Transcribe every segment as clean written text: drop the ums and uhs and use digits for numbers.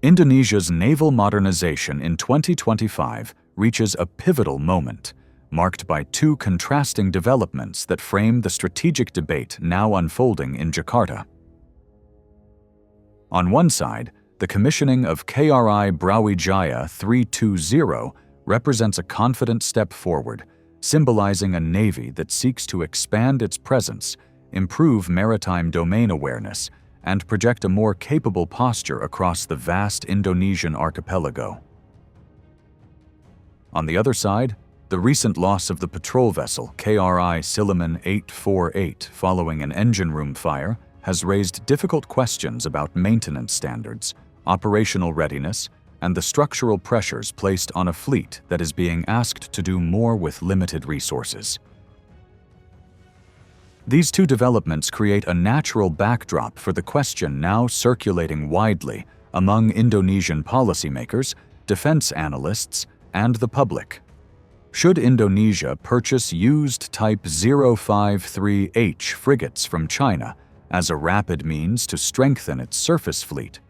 Indonesia's naval modernization in 2025 reaches a pivotal moment, marked by two contrasting developments that frame the strategic debate now unfolding in Jakarta. On one side, the commissioning of KRI Brawijaya 320 represents a confident step forward, symbolizing a navy that seeks to expand its presence, improve maritime domain awareness, and project a more capable posture across the vast Indonesian archipelago. On the other side, the recent loss of the patrol vessel KRI Siliman 848 following an engine room fire has raised difficult questions about maintenance standards, operational readiness, and the structural pressures placed on a fleet that is being asked to do more with limited resources. These two developments create a natural backdrop for the question now circulating widely among Indonesian policymakers, defense analysts, and the public. Should Indonesia purchase used Type 053H frigates from China as a rapid means to strengthen its surface fleet,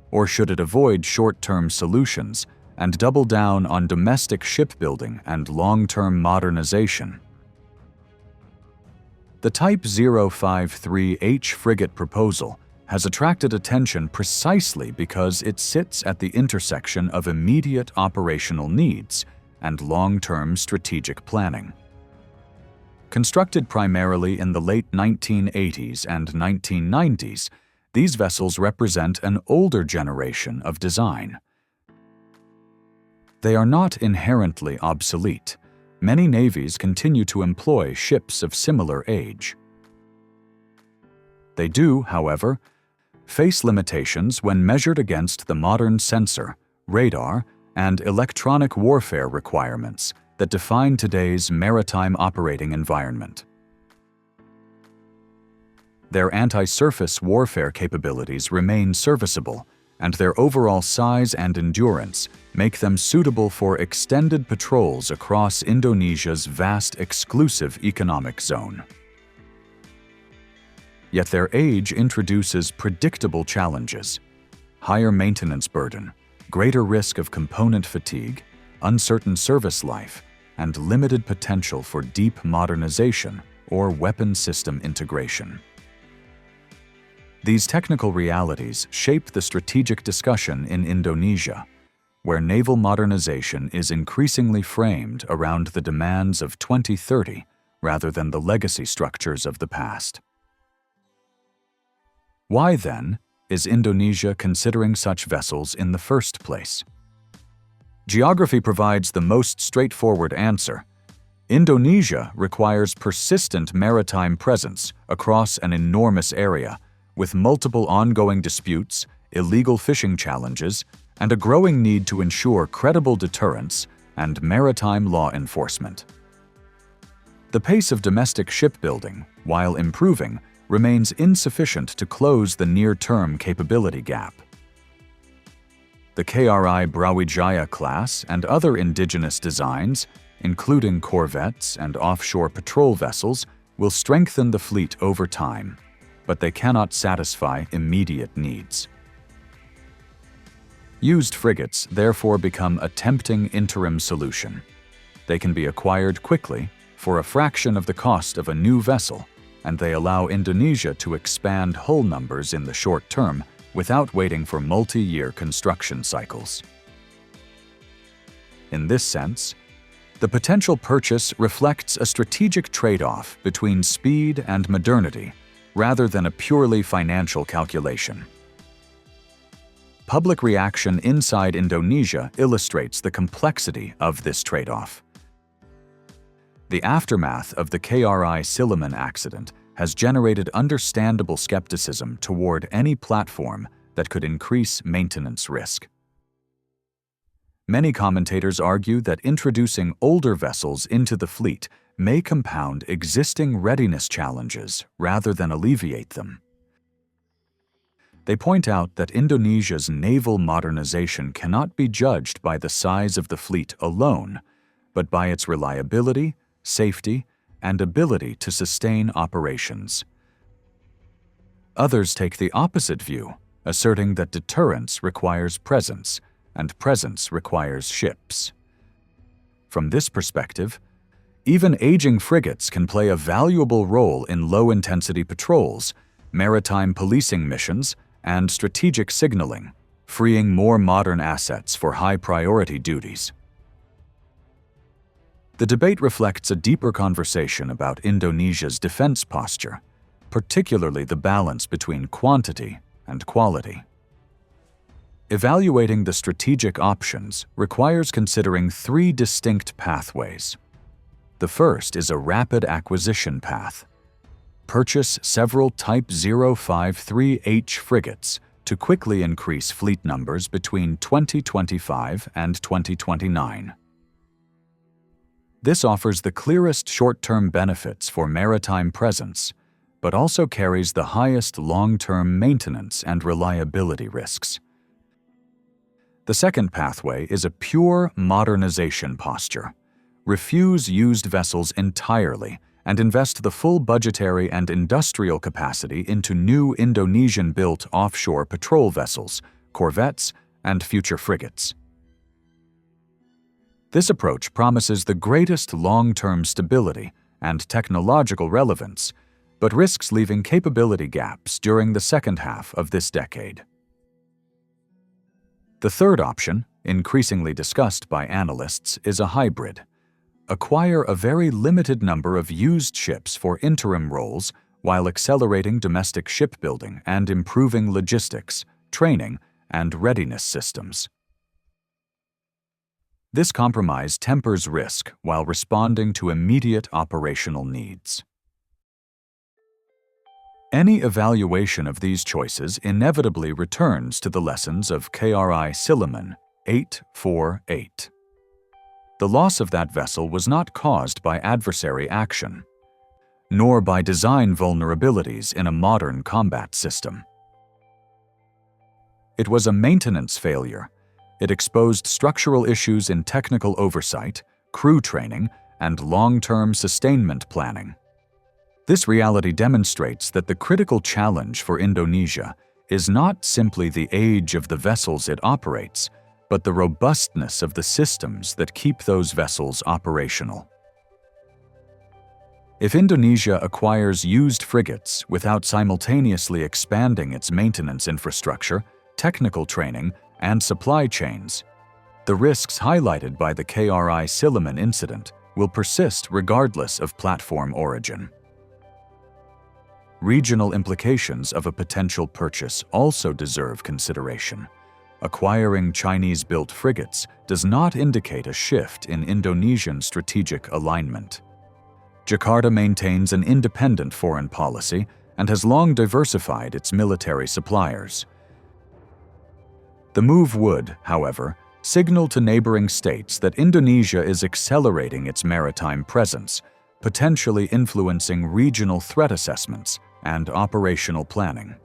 or should it avoid short-term solutions and double down on domestic shipbuilding and long-term modernization? The Type 053H frigate proposal has attracted attention precisely because it sits at the intersection of immediate operational needs and long-term strategic planning. Constructed primarily in the late 1980s and 1990s, these vessels represent an older generation of design. They are not inherently obsolete. Many navies continue to employ ships of similar age. They do, however, face limitations when measured against the modern sensor, radar, and electronic warfare requirements that define today's maritime operating environment. Their anti-surface warfare capabilities remain serviceable, and their overall size and endurance make them suitable for extended patrols across Indonesia's vast exclusive economic zone. Yet their age introduces predictable challenges: higher maintenance burden, greater risk of component fatigue, uncertain service life, and limited potential for deep modernization or weapon system integration. These technical realities shape the strategic discussion in Indonesia, where naval modernization is increasingly framed around the demands of 2030 rather than the legacy structures of the past. Why, then, is Indonesia considering such vessels in the first place? Geography provides the most straightforward answer. Indonesia requires persistent maritime presence across an enormous area, with multiple ongoing disputes, illegal fishing challenges, and a growing need to ensure credible deterrence and maritime law enforcement. The pace of domestic shipbuilding, while improving, remains insufficient to close the near-term capability gap. The KRI Brawijaya class and other indigenous designs, including corvettes and offshore patrol vessels, will strengthen the fleet over time, but they cannot satisfy immediate needs. Used frigates therefore become a tempting interim solution. They can be acquired quickly for a fraction of the cost of a new vessel, and they allow Indonesia to expand hull numbers in the short term without waiting for multi-year construction cycles. In this sense, the potential purchase reflects a strategic trade-off between speed and modernity, rather than a purely financial calculation. Public reaction inside Indonesia illustrates the complexity of this trade-off. The aftermath of the KRI Siliman accident has generated understandable skepticism toward any platform that could increase maintenance risk. Many commentators argue that introducing older vessels into the fleet may compound existing readiness challenges rather than alleviate them. They point out that Indonesia's naval modernization cannot be judged by the size of the fleet alone, but by its reliability, safety, and ability to sustain operations. Others take the opposite view, asserting that deterrence requires presence, and presence requires ships. From this perspective, even aging frigates can play a valuable role in low-intensity patrols, maritime policing missions, and strategic signaling, freeing more modern assets for high-priority duties. The debate reflects a deeper conversation about Indonesia's defense posture, particularly the balance between quantity and quality. Evaluating the strategic options requires considering three distinct pathways. The first is a rapid acquisition path. Purchase several Type 053H frigates to quickly increase fleet numbers between 2025 and 2029. This offers the clearest short-term benefits for maritime presence, but also carries the highest long-term maintenance and reliability risks. The second pathway is a pure modernization posture. Refuse used vessels entirely and invest the full budgetary and industrial capacity into new Indonesian-built offshore patrol vessels, corvettes, and future frigates. This approach promises the greatest long-term stability and technological relevance, but risks leaving capability gaps during the second half of this decade. The third option, increasingly discussed by analysts, is a hybrid. Acquire a very limited number of used ships for interim roles while accelerating domestic shipbuilding and improving logistics, training, and readiness systems. This compromise tempers risk while responding to immediate operational needs. Any evaluation of these choices inevitably returns to the lessons of KRI Siliman 848. The loss of that vessel was not caused by adversary action, nor by design vulnerabilities in a modern combat system. It was a maintenance failure. It exposed structural issues in technical oversight, crew training, and long-term sustainment planning. This reality demonstrates that the critical challenge for Indonesia is not simply the age of the vessels it operates, but the robustness of the systems that keep those vessels operational. If Indonesia acquires used frigates without simultaneously expanding its maintenance infrastructure, technical training, and supply chains, the risks highlighted by the KRI Siliman incident will persist regardless of platform origin. Regional implications of a potential purchase also deserve consideration. Acquiring Chinese-built frigates does not indicate a shift in Indonesian strategic alignment. Jakarta maintains an independent foreign policy and has long diversified its military suppliers. The move would, however, signal to neighboring states that Indonesia is accelerating its maritime presence, potentially influencing regional threat assessments and operational planning.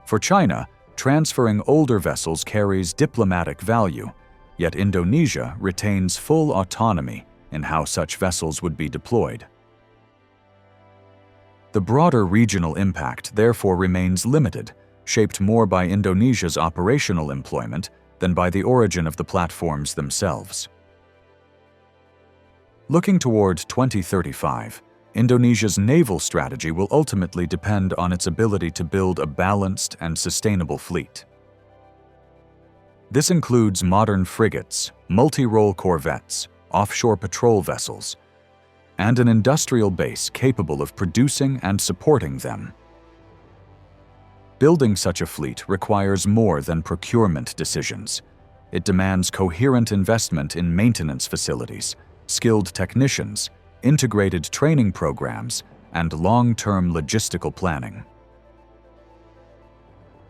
For China, transferring older vessels carries diplomatic value, yet Indonesia retains full autonomy in how such vessels would be deployed. The broader regional impact therefore remains limited, shaped more by Indonesia's operational employment than by the origin of the platforms themselves. Looking toward 2035, Indonesia's naval strategy will ultimately depend on its ability to build a balanced and sustainable fleet. This includes modern frigates, multi-role corvettes, offshore patrol vessels, and an industrial base capable of producing and supporting them. Building such a fleet requires more than procurement decisions. It demands coherent investment in maintenance facilities, skilled technicians, integrated training programs, and long-term logistical planning.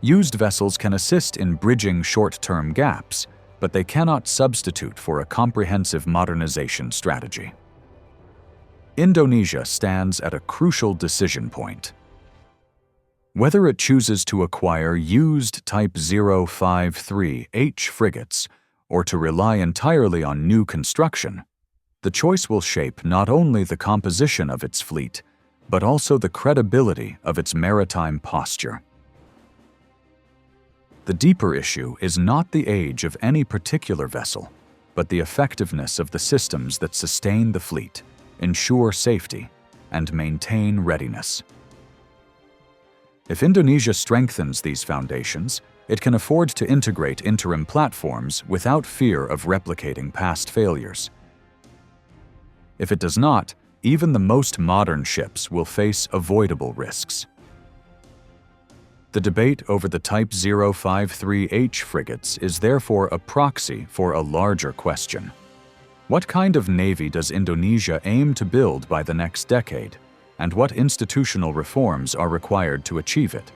Used vessels can assist in bridging short-term gaps, but they cannot substitute for a comprehensive modernization strategy. Indonesia stands at a crucial decision point. Whether it chooses to acquire used Type 053H frigates or to rely entirely on new construction, the choice will shape not only the composition of its fleet, but also the credibility of its maritime posture. The deeper issue is not the age of any particular vessel, but the effectiveness of the systems that sustain the fleet, ensure safety, and maintain readiness. If Indonesia strengthens these foundations, it can afford to integrate interim platforms without fear of replicating past failures. If it does not, even the most modern ships will face avoidable risks. The debate over the Type 053H frigates is therefore a proxy for a larger question. What kind of navy does Indonesia aim to build by the next decade, and what institutional reforms are required to achieve it?